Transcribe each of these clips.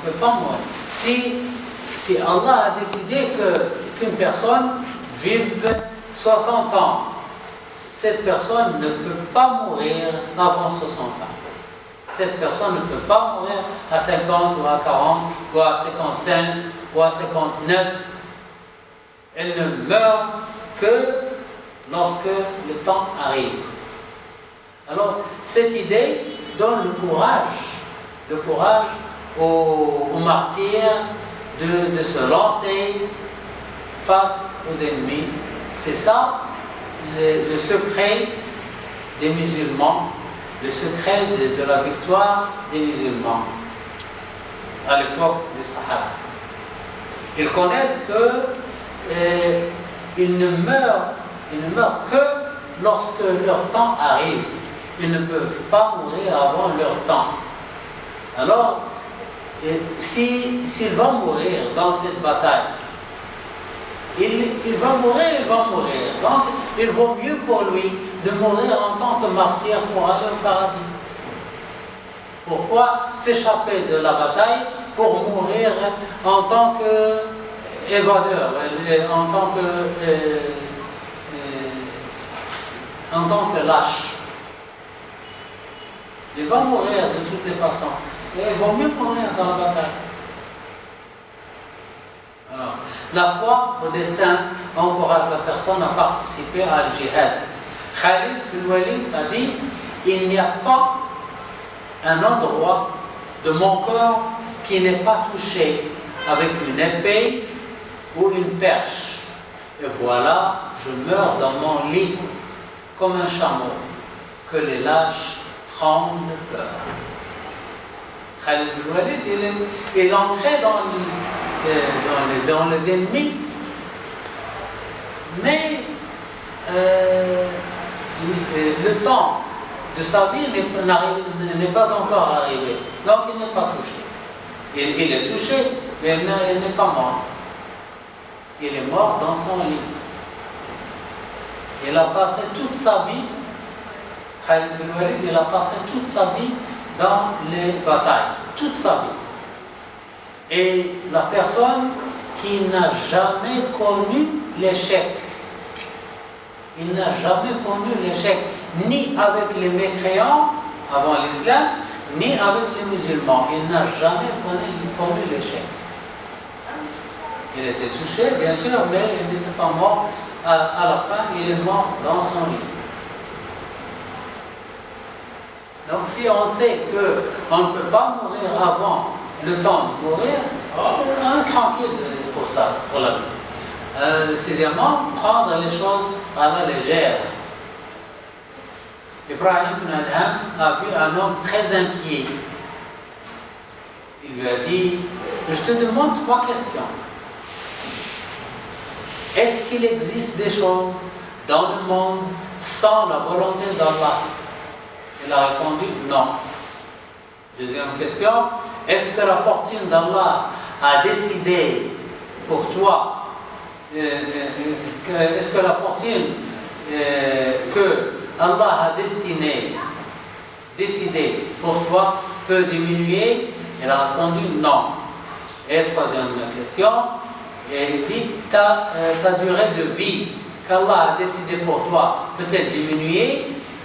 ne peut pas mourir. Si Allah a décidé qu'une personne vive 60 ans, cette personne ne peut pas mourir avant 60 ans. Cette personne ne peut pas mourir à 50 ou à 40 ou à 55 ou à 59. Elle ne meurt que lorsque le temps arrive. Alors, cette idée donne le courage aux martyrs de se lancer face aux ennemis. C'est ça le secret des musulmans, le secret de la victoire des musulmans à l'époque des Sahaba. Ils connaissent qu'ils ne meurent que lorsque leur temps arrive. Ils ne peuvent pas mourir avant leur temps. Alors, s'il va mourir dans cette bataille, il va mourir. Donc, il vaut mieux pour lui de mourir en tant que martyr pour aller au paradis. Pourquoi s'échapper de la bataille pour mourir en tant qu'évadeur, en tant que lâche? Il va mourir de toutes les façons. Et il vaut mieux mourir dans la bataille. Alors, la foi au destin encourage la personne à participer à al jihad. Khalid bin Walid a dit: il n'y a pas un endroit de mon corps qui n'est pas touché avec une épée ou une perche. Et voilà, je meurs dans mon lit comme un chameau, que les lâches tremblent de peur. Khalid bin Walid, il entrait dans les ennemis, mais le temps de sa vie n'est pas encore arrivé, donc il n'est pas touché. Il est touché, mais il n'est pas mort. Il est mort dans son lit. Il a passé toute sa vie, Khalid bin Walid, il a passé toute sa vie dans les batailles, toute sa vie. Et la personne qui n'a jamais connu l'échec, il n'a jamais connu l'échec, ni avec les mécréants avant l'islam, ni avec les musulmans. Il n'a jamais connu l'échec. Il était touché, bien sûr, mais il n'était pas mort. À la fin, il est mort dans son lit. Donc si on sait qu'on ne peut pas mourir avant le temps de mourir, on est tranquille pour ça, pour la vie. Sixièmement, prendre les choses à la légère. Ibrahim ibn Adham a vu un homme très inquiet. Il lui a dit: je te demande 3 questions. Est-ce qu'il existe des choses dans le monde sans la volonté d'Allah? Il a répondu non. Deuxième question: est-ce que la fortune d'Allah a décidé pour toi, est-ce que la fortune que Allah a décidé pour toi peut diminuer? Il a répondu non. Et troisième question, il dit: ta durée de vie qu'Allah a décidé pour toi peut-elle diminuer?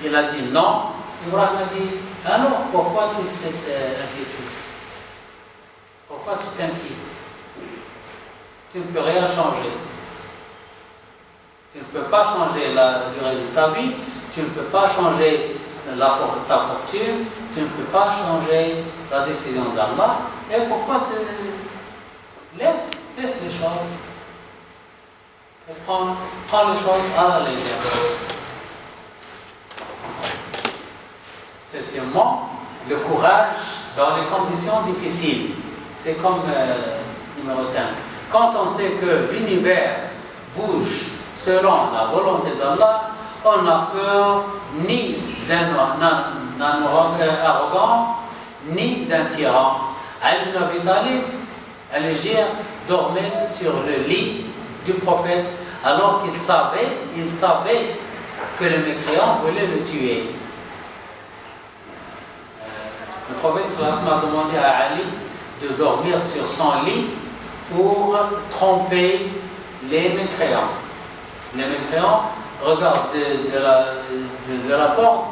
Il a dit non. Ibrahim a dit: alors pourquoi toute cette inquiétude? Pourquoi tu t'inquiètes? Tu ne peux rien changer. Tu ne peux pas changer la durée de ta vie, tu ne peux pas changer ta fortune, tu ne peux pas changer la décision d'Allah. Et pourquoi laisse les choses? Et prends les choses à la légère. Septièmement, le courage dans les conditions difficiles. C'est comme numéro 5. Quand on sait que l'univers bouge selon la volonté d'Allah, on n'a peur ni d'un arrogant, ni d'un tyran. Ali ibn Abi Talib, al-Hijr, dormait sur le lit du prophète alors qu'il savait que les mécréants voulaient le tuer. Le prophète sallallahu alayhi wa sallam a demandé à Ali de dormir sur son lit pour tromper les mécréants. Les mécréants regardent de la porte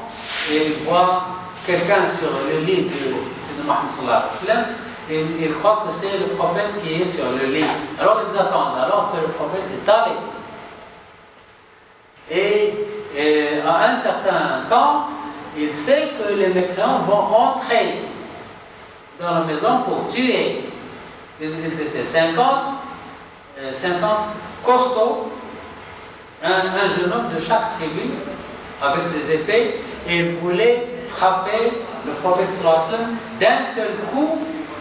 et ils voient quelqu'un sur le lit de Mohammed sallallahu alayhi wa sallam, et ils croient que c'est le prophète qui est sur le lit. Alors ils attendent, alors que le prophète est allé. Et à un certain temps, il sait que les mécréants vont entrer dans la maison pour tuer. Ils étaient 50 costauds, un jeune homme de chaque tribu, avec des épées, et ils voulaient frapper le prophète sallallahu alayhi wa sallam d'un seul coup,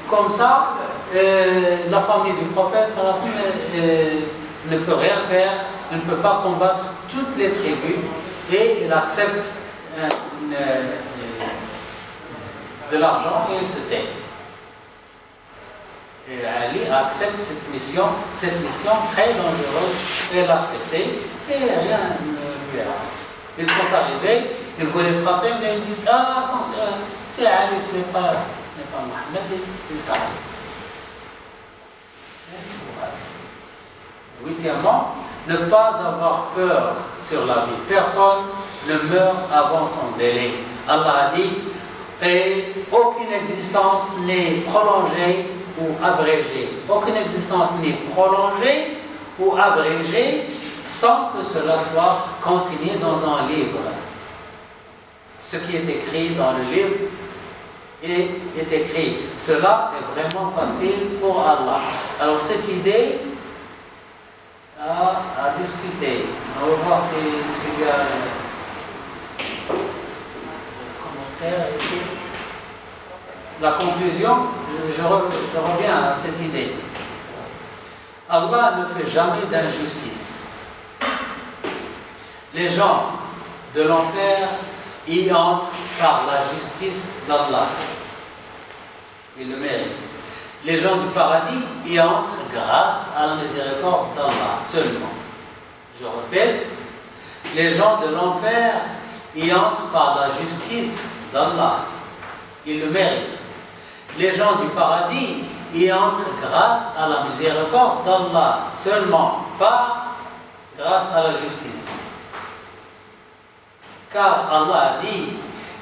comme ça, la famille du prophète sallallahu alayhi wa sallam ne peut rien faire, ne peut pas combattre toutes les tribus, et il accepte de l'argent et il se tait. Et Ali accepte cette mission très dangereuse, et l'a acceptée, et rien ne lui arrive. Ils sont arrivés, ils voulaient frapper, mais ils disent: ah, attention, c'est Ali, ce n'est pas Mohammed, ils s'arrêtent. Huitièmement, ne pas avoir peur sur la vie. Personne ne meurt avant son délai. Allah a dit: et aucune existence n'est prolongée ou abrégée. Aucune existence n'est prolongée ou abrégée sans que cela soit consigné dans un livre. Ce qui est écrit dans le livre est écrit. Cela est vraiment facile pour Allah. Alors cette idée à discuter. On va voir s'il y a commentaires et tout. La conclusion, je reviens à cette idée. Allah ne fait jamais d'injustice. Les gens de l'enfer y entrent par la justice d'Allah. Ils le méritent. Les gens du paradis y entrent grâce à la miséricorde d'Allah seulement. Je répète, les gens de l'enfer y entrent par la justice d'Allah. Ils le méritent. Les gens du paradis y entrent grâce à la miséricorde d'Allah seulement, pas grâce à la justice. Car Allah a dit: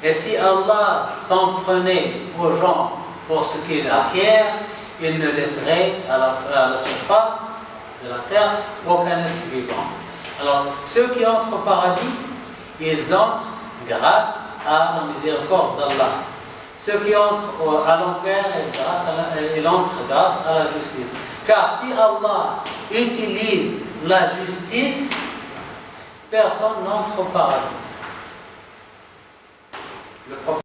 et si Allah s'en prenait aux gens pour ce qu'ils acquièrent, il ne laisserait à la surface de la terre aucun être vivant. Alors, ceux qui entrent au paradis, ils entrent grâce à la miséricorde d'Allah. Ceux qui entrent à l'enfer, ils entrent grâce à la justice. Car si Allah utilise la justice, personne n'entre au paradis. Le